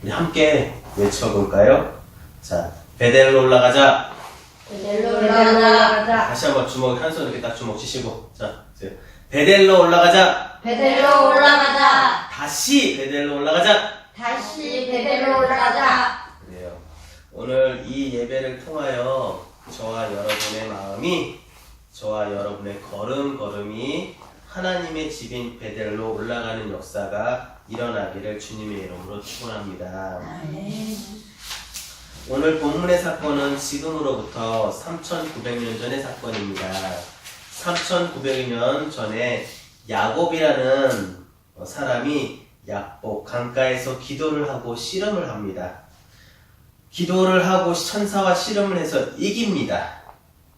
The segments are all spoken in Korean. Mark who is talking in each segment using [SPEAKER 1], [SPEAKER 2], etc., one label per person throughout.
[SPEAKER 1] 우리 함께 외쳐볼까요? 자, 베델로 올라가자.
[SPEAKER 2] 베델로 올라가자.
[SPEAKER 1] 다시 한번 주먹 한 손 이렇게 딱 주먹 쥐시고, 자, 베델로 올라가자.
[SPEAKER 2] 베델로 올라가자.
[SPEAKER 1] 다시 베델로 올라가자.
[SPEAKER 2] 다시 베델로 올라가자.
[SPEAKER 1] 그래요. 오늘 이 예배를 통하여 저와 여러분의 마음이, 저와 여러분의 걸음걸음이 하나님의 집인 베델로 올라가는 역사가 일어나기를 주님의 이름으로 축원합니다. 오늘 본문의 사건은 지금으로부터 3900년 전의 사건입니다. 3900년 전에 야곱이라는 사람이 약복 강가에서 기도를 하고 씨름을 합니다. 기도를 하고 천사와 씨름을 해서 이깁니다.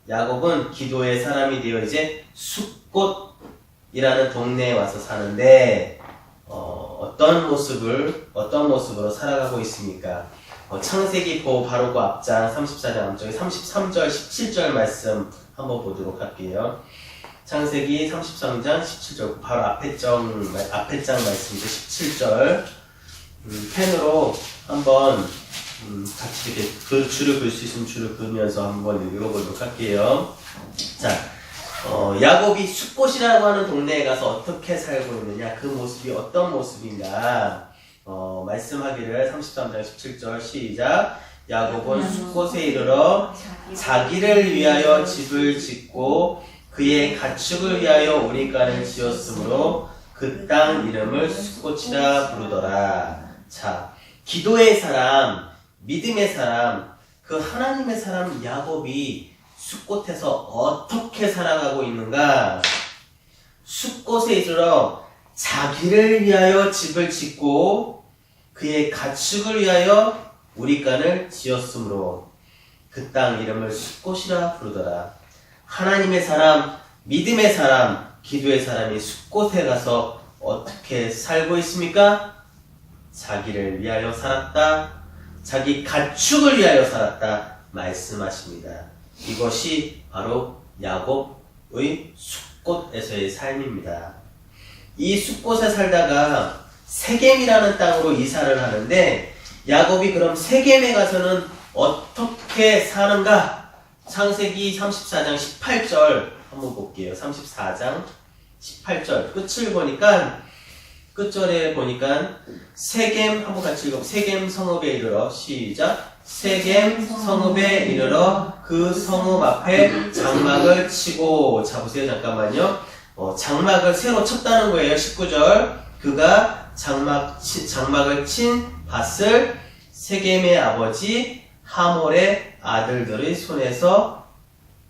[SPEAKER 1] 야곱은 기도의 사람이 되어 이제 숫꽃이라는 동네에 와서 사는데 어떤 모습으로 살아가고 있습니까? 창세기 바로 그 앞장 34장 앞쪽에 33절 17절 말씀 한번 보도록 할게요. 창세기 33장 17절 바로 앞에 장 말씀이죠. 17절 펜으로 한번 같이 이렇게 그 줄을 글 수 있으면 줄을 그으면서 한번 읽어보도록 할게요. 자, 야곱이 숫꽃이라고 하는 동네에 가서 어떻게 살고 있느냐, 그 모습이 어떤 모습인가 말씀하기를 33장 17절 시작. 야곱은 숫꽃에 이르러 자기를 위하여 집을 짓고 그의 가축을 위하여 우리간을 지었으므로 그 땅 이름을 숫꽃이라 부르더라. 자, 기도의 사람, 믿음의 사람, 그 하나님의 사람 야곱이 숫꽃에서 어떻게 살아가고 있는가? 숫꽃에 이르러 자기를 위하여 집을 짓고 그의 가축을 위하여 우리간을 지었으므로 그 땅 이름을 숫꽃이라 부르더라. 하나님의 사람, 믿음의 사람, 기도의 사람이 숫꽃에 가서 어떻게 살고 있습니까? 자기를 위하여 살았다. 자기 가축을 위하여 살았다. 말씀하십니다. 이것이 바로 야곱의 숫꽃에서의 삶입니다. 이 숫꽃에 살다가 세겜이라는 땅으로 이사를 하는데 야곱이 그럼 세겜에 가서는 어떻게 사는가? 창세기 34장 18절 한번 볼게요. 34장 18절 끝절에 보니까 세겜 한번 같이 읽어. 세겜 성읍에 이르러 시작. 세겜 성읍에 이르러 그 성읍 앞에 장막을 치고. 자 보세요. 잠깐만요. 장막을 새로 쳤다는 거예요. 19절. 그가 장막을 친 밭을 세겜의 아버지 하몰의 아들들의 손에서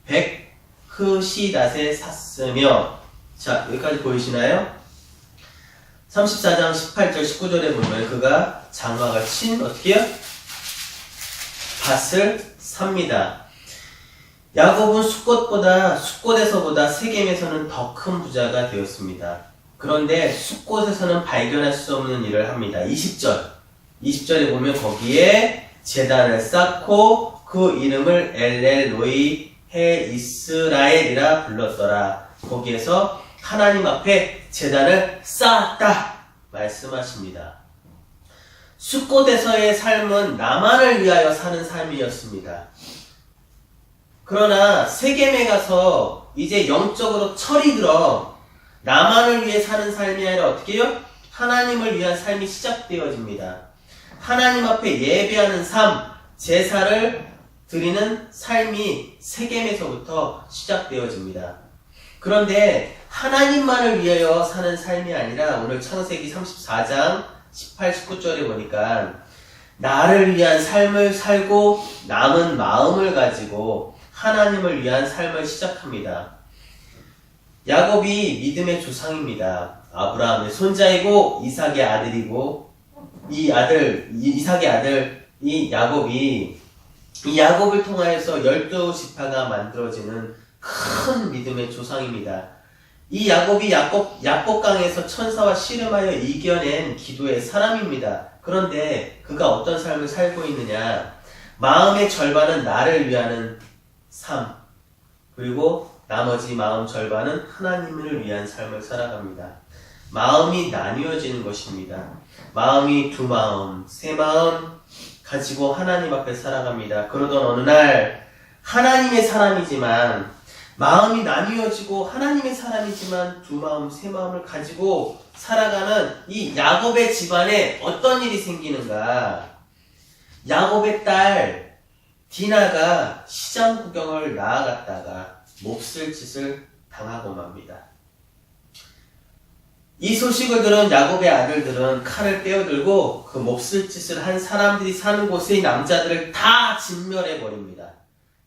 [SPEAKER 1] 백흐시닷에 샀으며. 자 여기까지 보이시나요? 34장 18절 19절에 보면 그가 장막을 친 어떻게요? 밭을 삽니다. 야곱은 숫꽃에서보다 세겜에서는 더 큰 부자가 되었습니다. 그런데 숫꽃에서는 발견할 수 없는 일을 합니다. 20절에 보면 거기에 제단을 쌓고 그 이름을 엘렐로이 해 이스라엘이라 불렀더라. 거기에서 하나님 앞에 제단을 쌓았다 말씀하십니다. 숫꽃에서의 삶은 나만을 위하여 사는 삶이었습니다. 그러나 세겜에 가서 이제 영적으로 철이 들어 나만을 위해 사는 삶이 아니라 어떻게 해요? 하나님을 위한 삶이 시작되어집니다. 하나님 앞에 예배하는 삶, 제사를 드리는 삶이 세겜에서부터 시작되어집니다. 그런데 하나님만을 위하여 사는 삶이 아니라 오늘 창세기 34장 18, 19절에 보니까 나를 위한 삶을 살고 남은 마음을 가지고 하나님을 위한 삶을 시작합니다. 야곱이 믿음의 조상입니다. 아브라함의 손자이고 이삭의 아들이고 이삭의 아들 이 야곱을 통하여서 12지파가 만들어지는 큰 믿음의 조상입니다. 이 야곱이 약복강에서 천사와 씨름하여 이겨낸 기도의 사람입니다. 그런데 그가 어떤 삶을 살고 있느냐? 마음의 절반은 나를 위하는 삶, 그리고 나머지 마음 절반은 하나님을 위한 삶을 살아갑니다. 마음이 나뉘어지는 것입니다. 마음이 두 마음, 세 마음 가지고 하나님 앞에 살아갑니다. 그러던 어느 날 하나님의 사람이지만 마음이 나뉘어지고 하나님의 사람이지만 두 마음, 세 마음을 가지고 살아가는 이 야곱의 집안에 어떤 일이 생기는가? 야곱의 딸 디나가 시장 구경을 나아갔다가 몹쓸 짓을 당하고 맙니다. 이 소식을 들은 야곱의 아들들은 칼을 떼어들고 그 몹쓸 짓을 한 사람들이 사는 곳의 남자들을 다 진멸해버립니다.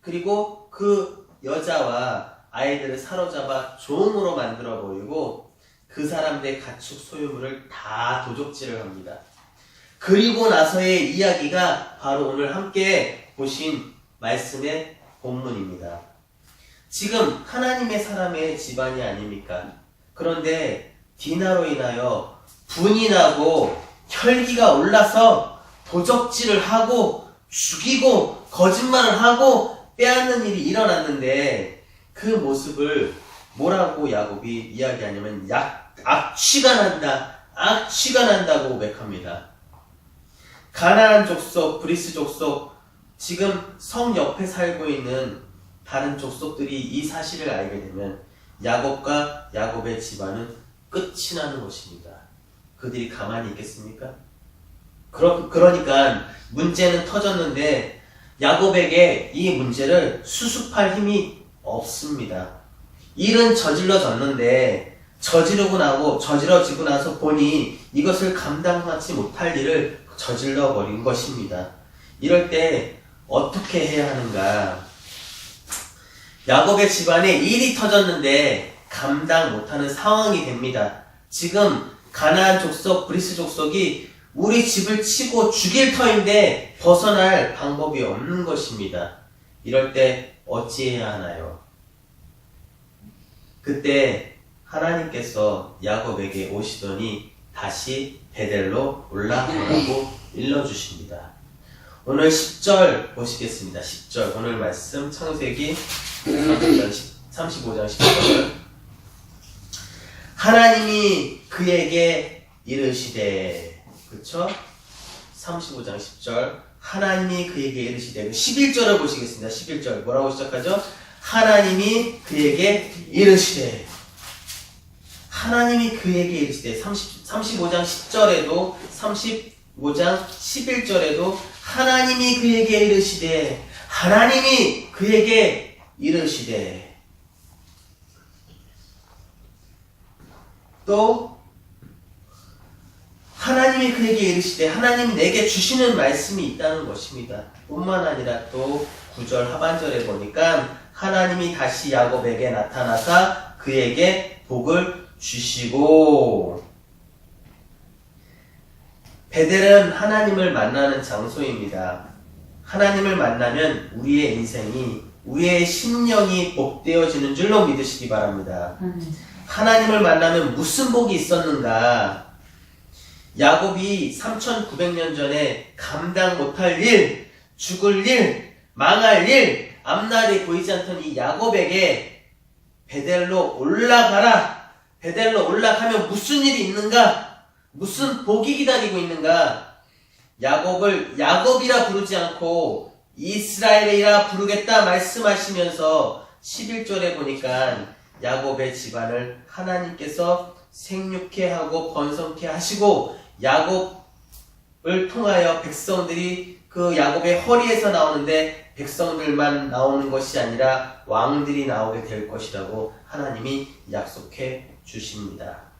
[SPEAKER 1] 그리고 그 여자와 아이들을 사로잡아 종으로 만들어버리고 그 사람들의 가축 소유물을 다 도적질을 합니다. 그리고 나서의 이야기가 바로 오늘 함께 보신 말씀의 본문입니다. 지금 하나님의 사람의 집안이 아닙니까? 그런데 디나로 인하여 분이 나고 혈기가 올라서 도적질을 하고 죽이고 거짓말을 하고 빼앗는 일이 일어났는데 그 모습을 뭐라고 야곱이 이야기하냐면 악취가 난다, 악취가 난다고 고백합니다. 가나안 족속, 브리스 족속, 지금 성 옆에 살고 있는 다른 족속들이 이 사실을 알게 되면 야곱과 야곱의 집안은 끝이 나는 것입니다. 그들이 가만히 있겠습니까? 그러니까 문제는 터졌는데 야곱에게 이 문제를 수습할 힘이 없습니다. 일은 저질러졌는데 저지러지고 나서 보니 이것을 감당하지 못할 일을 저질러 버린 것입니다. 이럴 때 어떻게 해야 하는가? 야곱의 집안에 일이 터졌는데 감당 못하는 상황이 됩니다. 지금 가나안 족속, 브리스 족속이 우리 집을 치고 죽일 터인데 벗어날 방법이 없는 것입니다. 이럴 때 어찌해야 하나요? 그때 하나님께서 야곱에게 오시더니 다시 베델로 올라가라고 일러주십니다. 오늘 10절 보시겠습니다. 10절 오늘 말씀 창세기 35장 10절 하나님이 그에게 이르시되, 그쵸? 35장 10절 하나님이 그에게 이르시되 11절을 보시겠습니다. 11절 뭐라고 시작하죠? 하나님이 그에게 이르시되, 하나님이 그에게 이르시되 35장 10절에도 35장 11절에도 하나님이 그에게 이르시되, 하나님이 그에게 이르시되, 또 하나님이 그에게 이르시되 하나님이 내게 주시는 말씀이 있다는 것입니다. 뿐만 아니라 또 9절 하반절에 보니까 하나님이 다시 야곱에게 나타나사 그에게 복을 주시고, 베델은 하나님을 만나는 장소입니다. 하나님을 만나면 우리의 인생이, 우리의 심령이 복되어지는 줄로 믿으시기 바랍니다. 하나님을 만나면 무슨 복이 있었는가? 야곱이 3900년 전에 감당 못할 일, 죽을 일, 망할 일, 앞날이 보이지 않던 이 야곱에게 베델로 올라가라. 베델로 올라가면 무슨 일이 있는가? 무슨 복이 기다리고 있는가? 야곱을 야곱이라 부르지 않고 이스라엘이라 부르겠다 말씀하시면서 11절에 보니까 야곱의 집안을 하나님께서 생육케 하고 번성케 하시고 야곱을 통하여 백성들이 그 야곱의 허리에서 나오는데 백성들만 나오는 것이 아니라 왕들이 나오게 될 것이라고 하나님이 약속해 주십니다.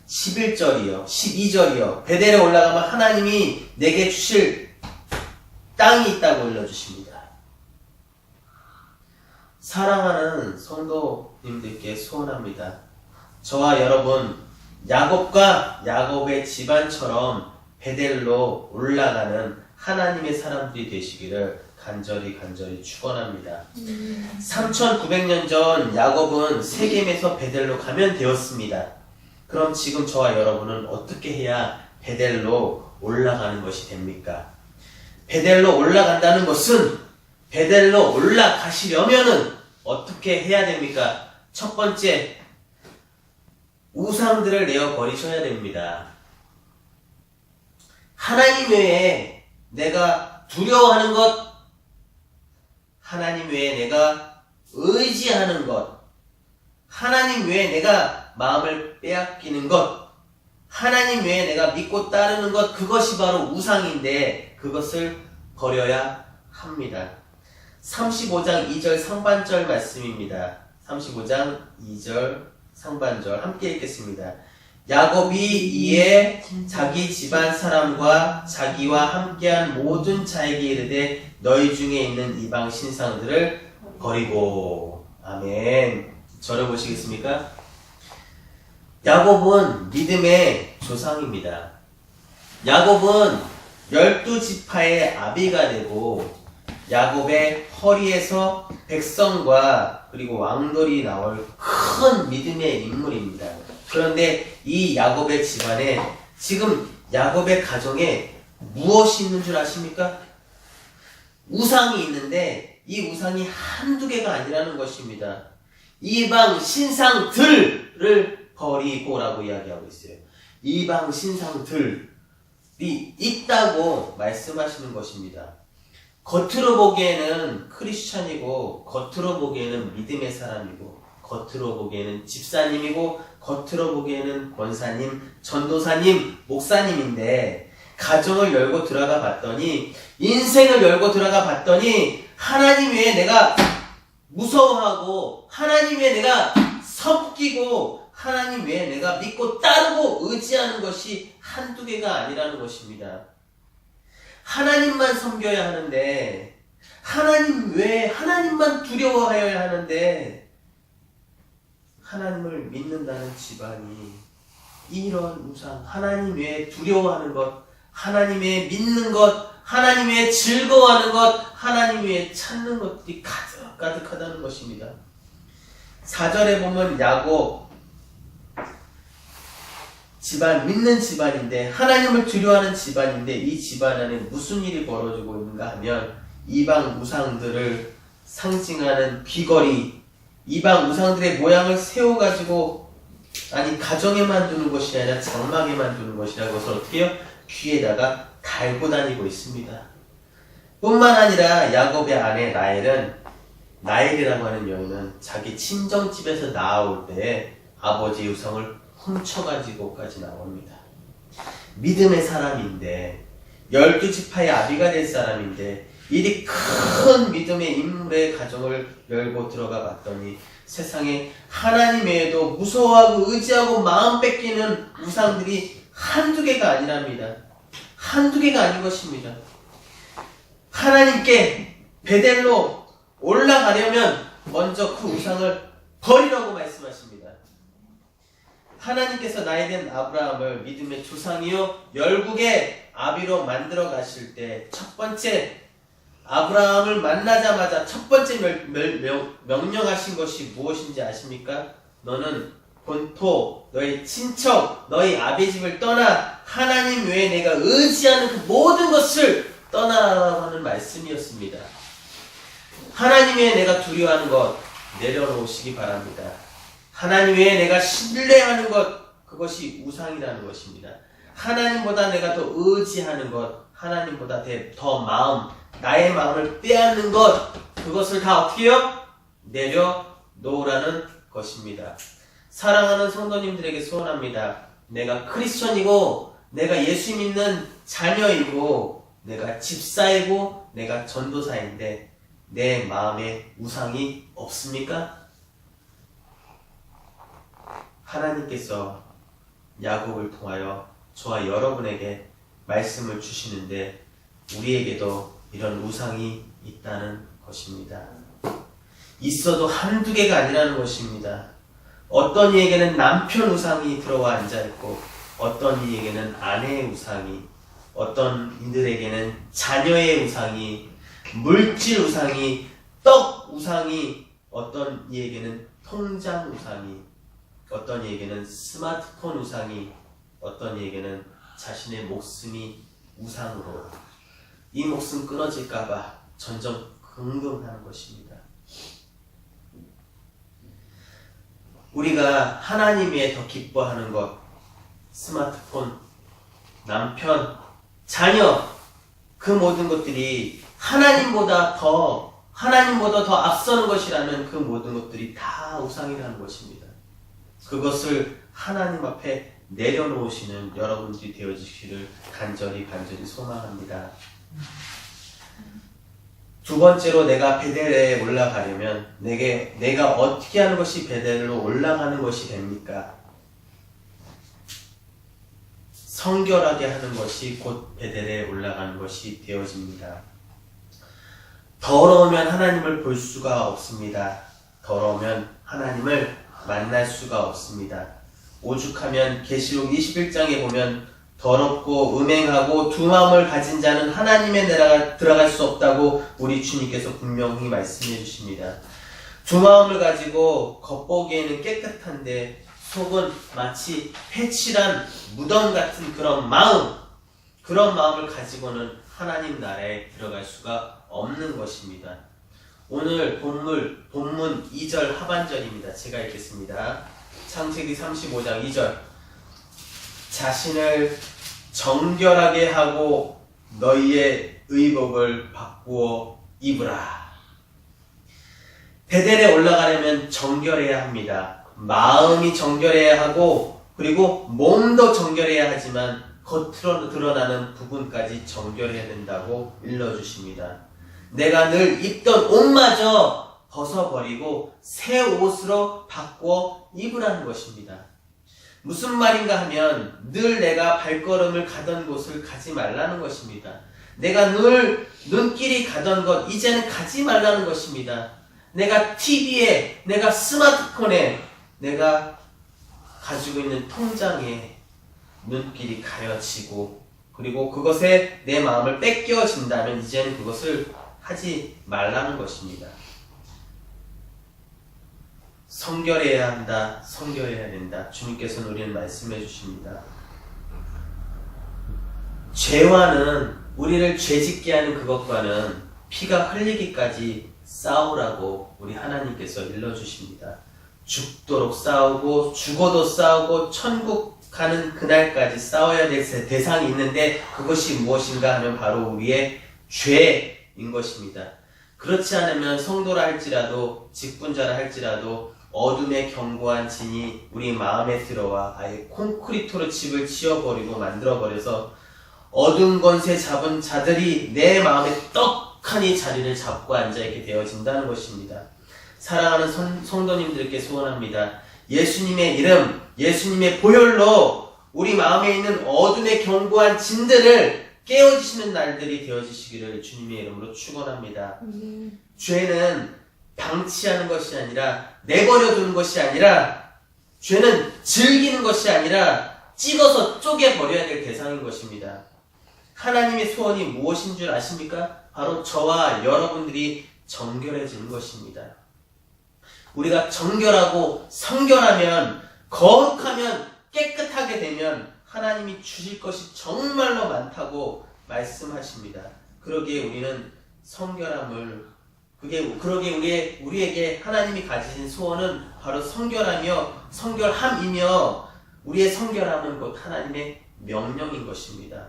[SPEAKER 1] 11절이요, 12절이요. 베델에 올라가면 하나님이 내게 주실 땅이 있다고 일러주십니다. 사랑하는 성도님들께 소원합니다. 저와 여러분, 야곱과 야곱의 집안처럼 베델로 올라가는 하나님의 사람들이 되시기를 간절히 축원합니다. 3900년 전 야곱은 세겜에서 베델로 가면 되었습니다. 그럼 지금 저와 여러분은 어떻게 해야 베델로 올라가는 것이 됩니까? 베델로 올라간다는 것은, 베델로 올라가시려면은 어떻게 해야 됩니까? 첫 번째, 우상들을 내어 버리셔야 됩니다. 하나님 외에 내가 두려워하는 것, 하나님 외에 내가 의지하는 것, 하나님 외에 내가 마음을 빼앗기는 것, 하나님 외에 내가 믿고 따르는 것, 그것이 바로 우상인데 그것을 버려야 합니다. 35장 2절 상반절 말씀입니다. 35장 2절 상반절 함께 읽겠습니다. 야곱이 이에 자기 집안 사람과 자기와 함께한 모든 자에게 이르되 너희 중에 있는 이방 신상들을 버리고. 아멘. 저를 보시겠습니까? 야곱은 믿음의 조상입니다. 야곱은 12지파의 아비가 되고 야곱의 허리에서 백성과 그리고 왕들이 나올 큰 믿음의 인물입니다. 그런데 이 야곱의 집안에 지금 야곱의 가정에 무엇이 있는 줄 아십니까? 우상이 있는데 이 우상이 한두 개가 아니라는 것입니다. 이방 신상들을 버리고라고 이야기하고 있어요. 이방 신상들이 있다고 말씀하시는 것입니다. 겉으로 보기에는 크리스찬이고 겉으로 보기에는 믿음의 사람이고 겉으로 보기에는 집사님이고 겉으로 보기에는 권사님, 전도사님, 목사님인데 가정을 열고 들어가 봤더니 인생을 열고 들어가 봤더니 하나님 외에 내가 무서워하고 하나님 외에 내가 섬기고 하나님 외에 내가 믿고 따르고 의지하는 것이 한두 개가 아니라는 것입니다. 하나님만 섬겨야 하는데 하나님 외에 하나님만 두려워하여야 하는데 하나님을 믿는다는 집안이 이런 우상, 하나님 외에 두려워하는 것, 하나님 외에 믿는 것, 하나님 외에 즐거워하는 것, 하나님 외에 찾는 것들이 가득가득하다는 것입니다. 4절에 보면 야곱 집안, 믿는 집안인데 하나님을 두려워하는 집안인데 이 집안 안에 무슨 일이 벌어지고 있는가 하면 이방 우상들을 상징하는 귀걸이, 이방 우상들의 모양을 세워가지고 아니 가정에만 두는 것이 아니라 장막에만 두는 것이라 그것을 어떻게 해요? 귀에다가 달고 다니고 있습니다. 뿐만 아니라 야곱의 아내 라헬이라고 하는 여인은 자기 친정집에서 나올 때 아버지의 우상을 훔쳐가지고까지 나옵니다. 믿음의 사람인데 12지파의 아비가 될 사람인데 이리 큰 믿음의 인물의 가정을 열고 들어가 봤더니 세상에 하나님 외에도 무서워하고 의지하고 마음 뺏기는 우상들이 한두 개가 아니랍니다. 한두 개가 아닌 것입니다. 하나님께 베델로 올라가려면 먼저 그 우상을 버리라고 말씀하십니다. 하나님께서 나에겐 아브라함을 믿음의 조상이요 열국의 아비로 만들어 가실 때 첫 번째 아브라함을 만나자마자 첫 번째 명령하신 것이 무엇인지 아십니까? 너는 본토, 너의 친척, 너희 아비 집을 떠나 하나님 외에 내가 의지하는 그 모든 것을 떠나라고 하는 말씀이었습니다. 하나님 외에 내가 두려워하는 것 내려놓으시기 바랍니다. 하나님 외에 내가 신뢰하는 것, 그것이 우상이라는 것입니다. 하나님보다 내가 더 의지하는 것, 하나님보다 더 나의 마음을 빼앗는 것, 그것을 다 어떻게 해요? 내려놓으라는 것입니다. 사랑하는 성도님들에게 소원합니다. 내가 크리스천이고, 내가 예수 믿는 자녀이고, 내가 집사이고, 내가 전도사인데, 내 마음에 우상이 없습니까? 하나님께서 야곱을 통하여 저와 여러분에게 말씀을 주시는데 우리에게도 이런 우상이 있다는 것입니다. 있어도 한두 개가 아니라는 것입니다. 어떤 이에게는 남편 우상이 들어와 앉아있고 어떤 이에게는 아내의 우상이, 어떤 이들에게는 자녀의 우상이, 물질 우상이, 떡 우상이, 어떤 이에게는 통장 우상이, 어떤 이에게는 스마트폰 우상이, 어떤 이에게는 자신의 목숨이 우상으로 이 목숨 끊어질까봐 전전긍긍하는 것입니다. 우리가 하나님 외에 더 기뻐하는 것, 스마트폰, 남편, 자녀, 그 모든 것들이 하나님보다 더 앞서는 것이라면 그 모든 것들이 다 우상이라는 것입니다. 그것을 하나님 앞에 내려놓으시는 여러분들이 되어주시기를 간절히 소망합니다. 두 번째로 내가 베델에 올라가려면 내가 어떻게 하는 것이 베델로 올라가는 것이 됩니까? 성결하게 하는 것이 곧 베델에 올라가는 것이 되어집니다. 더러우면 하나님을 볼 수가 없습니다. 더러우면 하나님을 만날 수가 없습니다. 오죽하면 계시록 21장에 보면 더럽고 음행하고 두 마음을 가진 자는 하나님의 나라가 들어갈 수 없다고 우리 주님께서 분명히 말씀해 주십니다. 두 마음을 가지고 겉보기에는 깨끗한데 속은 마치 회칠한 무덤 같은 그런 마음을 가지고는 하나님 나라에 들어갈 수가 없는 것입니다. 오늘 본문 2절 하반절입니다. 제가 읽겠습니다. 창세기 35장 2절. 자신을 정결하게 하고 너희의 의복을 바꾸어 입으라. 베델에 올라가려면 정결해야 합니다. 마음이 정결해야 하고 그리고 몸도 정결해야 하지만 겉으로 드러나는 부분까지 정결해야 된다고 일러주십니다. 내가 늘 입던 옷마저 벗어버리고 새 옷으로 바꾸어 입으라는 것입니다. 무슨 말인가 하면 늘 내가 발걸음을 가던 곳을 가지 말라는 것입니다. 내가 늘 눈길이 가던 것 이제는 가지 말라는 것입니다. 내가 TV에, 내가 스마트폰에, 내가 가지고 있는 통장에 눈길이 가려지고 그리고 그것에 내 마음을 뺏겨진다면 이제는 그것을 하지 말라는 것입니다. 성결해야 한다. 성결해야 된다. 주님께서는 우리는 말씀해 주십니다. 죄와는 우리를 죄짓게 하는 그것과는 피가 흘리기까지 싸우라고 우리 하나님께서 일러주십니다. 죽도록 싸우고 죽어도 싸우고 천국 가는 그날까지 싸워야 될 대상이 있는데 그것이 무엇인가 하면 바로 우리의 죄인 것입니다. 그렇지 않으면 성도라 할지라도 직분자라 할지라도 어둠의 견고한 진이 우리 마음에 들어와 아예 콘크리트로 집을 지어버리고 만들어버려서 어둠 권세 잡은 자들이 내 마음에 떡하니 자리를 잡고 앉아있게 되어진다는 것입니다. 사랑하는 성도님들께 소원합니다. 예수님의 이름, 예수님의 보혈로 우리 마음에 있는 어둠의 견고한 진들을 깨워주시는 날들이 되어지시기를 주님의 이름으로 축원합니다. 죄는 방치하는 것이 아니라 내버려두는 것이 아니라 죄는 즐기는 것이 아니라 찢어서 쪼개버려야 될 대상인 것입니다. 하나님의 소원이 무엇인 줄 아십니까? 바로 저와 여러분들이 정결해지는 것입니다. 우리가 정결하고 성결하면 거룩하면 깨끗하게 되면 하나님이 주실 것이 정말로 많다고 말씀하십니다. 그러기에 우리는 성결함을 그러기에 우리에게 하나님이 가지신 소원은 바로 성결함이며 우리의 성결함은 곧 하나님의 명령인 것입니다.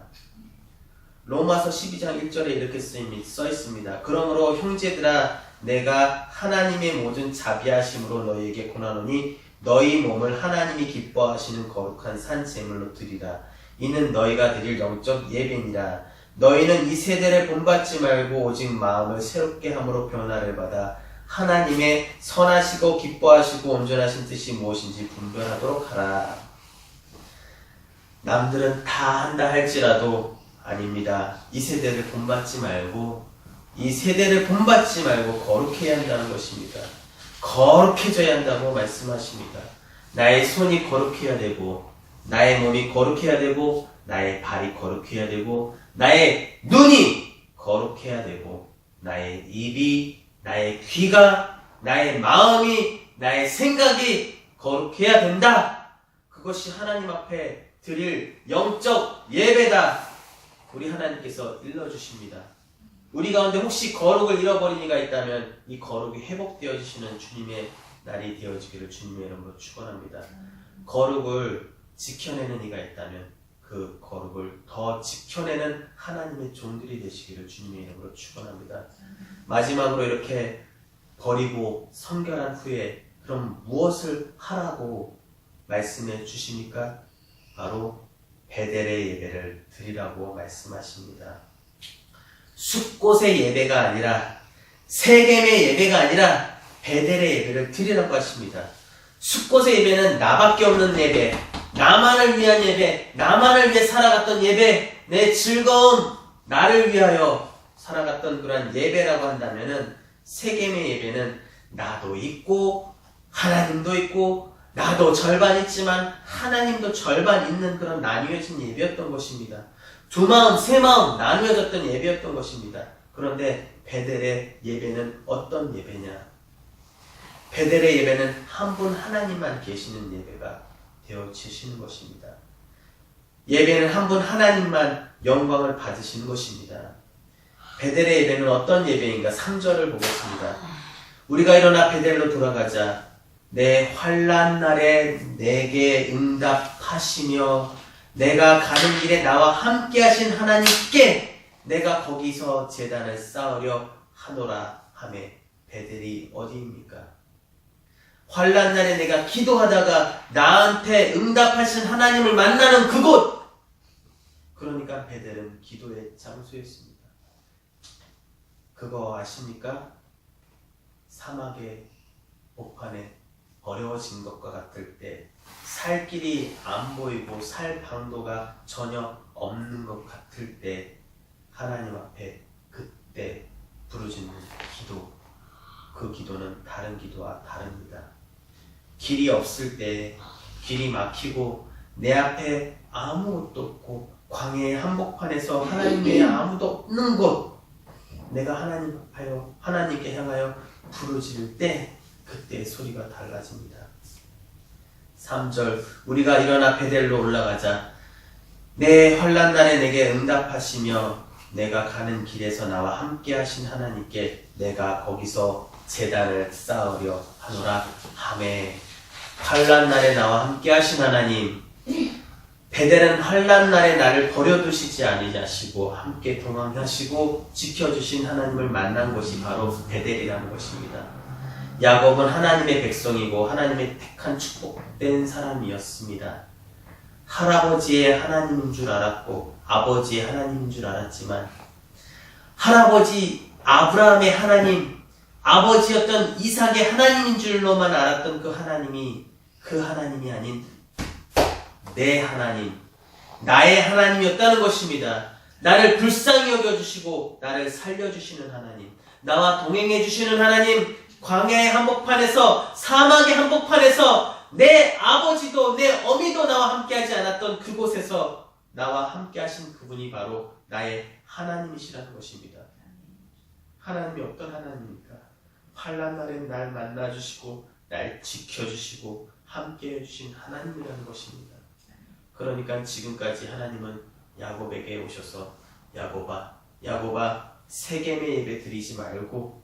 [SPEAKER 1] 로마서 12장 1절에 이렇게 써 있습니다. 그러므로 형제들아 내가 하나님의 모든 자비하심으로 너희에게 권하노니 너희 몸을 하나님이 기뻐하시는 거룩한 산 제물로 드리라. 이는 너희가 드릴 영적 예배니라. 너희는 이 세대를 본받지 말고 오직 마음을 새롭게 함으로 변화를 받아 하나님의 선하시고 기뻐하시고 온전하신 뜻이 무엇인지 분별하도록 하라. 남들은 다 한다 할지라도 아닙니다. 이 세대를 본받지 말고 거룩해야 한다는 것입니다. 거룩해져야 한다고 말씀하십니다. 나의 손이 거룩해야 되고 나의 몸이 거룩해야 되고 나의 발이 거룩해야 되고 나의 눈이 거룩해야 되고 나의 입이, 나의 귀가, 나의 마음이, 나의 생각이 거룩해야 된다. 그것이 하나님 앞에 드릴 영적 예배다. 우리 하나님께서 일러주십니다. 우리 가운데 혹시 거룩을 잃어버린 이가 있다면 이 거룩이 회복되어지시는 주님의 날이 되어지기를 주님의 이름으로 축원합니다. 거룩을 지켜내는 이가 있다면 그 거룩을 더 지켜내는 하나님의 종들이 되시기를 주님의 이름으로 축원합니다. 마지막으로 이렇게 버리고 선결한 후에 그럼 무엇을 하라고 말씀해 주십니까? 바로 베델의 예배를 드리라고 말씀하십니다. 숲곳의 예배가 아니라 세겜의 예배가 아니라 베델의 예배를 드리라고 하십니다. 숲곳의 예배는 나밖에 없는 예배, 나만을 위한 예배, 나만을 위해 살아갔던 예배, 내 즐거움, 나를 위하여 살아갔던 그런 예배라고 한다면은 세겜의 예배는 나도 있고 하나님도 있고 나도 절반 있지만 하나님도 절반 있는 그런 나뉘어진 예배였던 것입니다. 두 마음, 세 마음 나누어졌던 예배였던 것입니다. 그런데 베델의 예배는 어떤 예배냐? 베델의 예배는 한 분 하나님만 계시는 예배가 되어지시는 것입니다. 예배는 한 분 하나님만 영광을 받으시는 것입니다. 베델의 예배는 어떤 예배인가? 3절을 보겠습니다. 우리가 일어나 베델로 돌아가자. 내 환난 날에 내게 응답하시며 내가 가는 길에 나와 함께 하신 하나님께 내가 거기서 제단을 쌓으려 하노라 하매 베델이 어디입니까? 환난 날에 내가 기도하다가 나한테 응답하신 하나님을 만나는 그곳! 그러니까 베델은 기도의 장소였습니다. 그거 아십니까? 사막의 복판에 어려워진 것과 같을 때 살 길이 안 보이고 살 방도가 전혀 없는 것 같을 때 하나님 앞에 그때 부르짖는 기도, 그 기도는 다른 기도와 다릅니다. 길이 없을 때, 길이 막히고 내 앞에 아무것도 없고 광야의 한복판에서 하나님 외에 아무도 없는 곳, 내가 하나님 앞하여 하나님께 향하여 부르짖을 때 그때의 소리가 달라집니다. 3절 우리가 일어나 베델로 올라가자. 내 환난 날에 내게 응답하시며 내가 가는 길에서 나와 함께 하신 하나님께 내가 거기서 제단을 쌓으려 하노라 하매. 환난 날에 나와 함께 하신 하나님, 베델은 환난 날에 나를 버려두시지 아니하시고 함께 동행하시고 지켜주신 하나님을 만난 것이 바로 베델이라는 것입니다. 야곱은 하나님의 백성이고 하나님의 택한 축복된 사람이었습니다. 할아버지의 하나님인 줄 알았고 아버지의 하나님인 줄 알았지만 할아버지 아브라함의 하나님, 아버지였던 이삭의 하나님인 줄로만 알았던 그 하나님이 아닌 내 하나님, 나의 하나님이었다는 것입니다. 나를 불쌍히 여겨주시고 나를 살려주시는 하나님, 나와 동행해주시는 하나님, 광야의 한복판에서, 사막의 한복판에서 내 아버지도 내 어미도 나와 함께하지 않았던 그곳에서 나와 함께하신 그분이 바로 나의 하나님이시라는 것입니다. 하나님이 어떤 하나님입니까? 환난 날엔 날 만나주시고 날 지켜주시고 함께해 주신 하나님이라는 것입니다. 그러니까 지금까지 하나님은 야곱에게 오셔서 야곱아 세겜의 예배 드리지 말고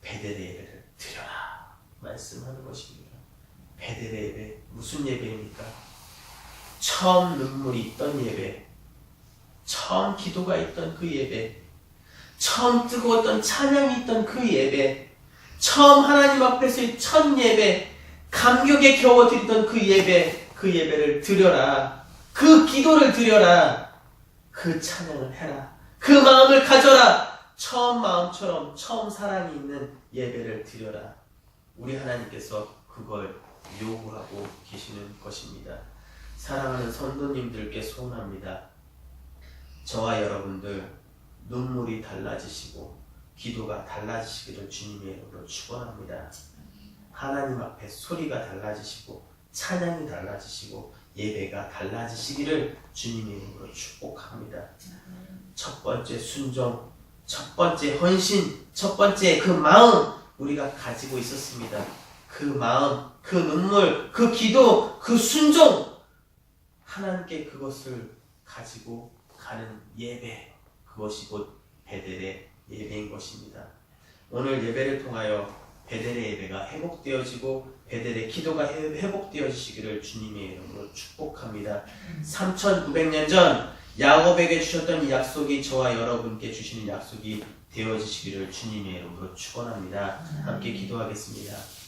[SPEAKER 1] 베델의 예배를 드려라 말씀하는 것입니다. 베델의 예배 무슨 예배입니까? 처음 눈물이 있던 예배, 처음 기도가 있던 그 예배, 처음 뜨거웠던 찬양이 있던 그 예배, 처음 하나님 앞에서의 첫 예배, 감격에 겨워 드리던 그 예배, 그 예배를 드려라. 그 기도를 드려라. 그 찬양을 해라. 그 마음을 가져라. 처음 마음처럼 처음 사랑이 있는 예배를 드려라. 우리 하나님께서 그걸 요구하고 계시는 것입니다. 사랑하는 성도님들께 소원합니다. 저와 여러분들 눈물이 달라지시고 기도가 달라지시기를 주님의 이름으로 축원합니다. 하나님 앞에 소리가 달라지시고 찬양이 달라지시고 예배가 달라지시기를 주님의 이름으로 축복합니다. 첫 번째 순종, 첫 번째 헌신, 첫 번째 그 마음 우리가 가지고 있었습니다. 그 마음, 그 눈물, 그 기도, 그 순종, 하나님께 그것을 가지고 가는 예배, 그것이 곧 베델의 예배인 것입니다. 오늘 예배를 통하여 베델의 예배가 회복되어지고 베델의 기도가 회복되어지시기를 주님의 이름으로 축복합니다. 3900년 전 야곱에게 주셨던 이 약속이 저와 여러분께 주시는 약속이 되어지시기를 주님의 이름으로 축원합니다. 함께 기도하겠습니다.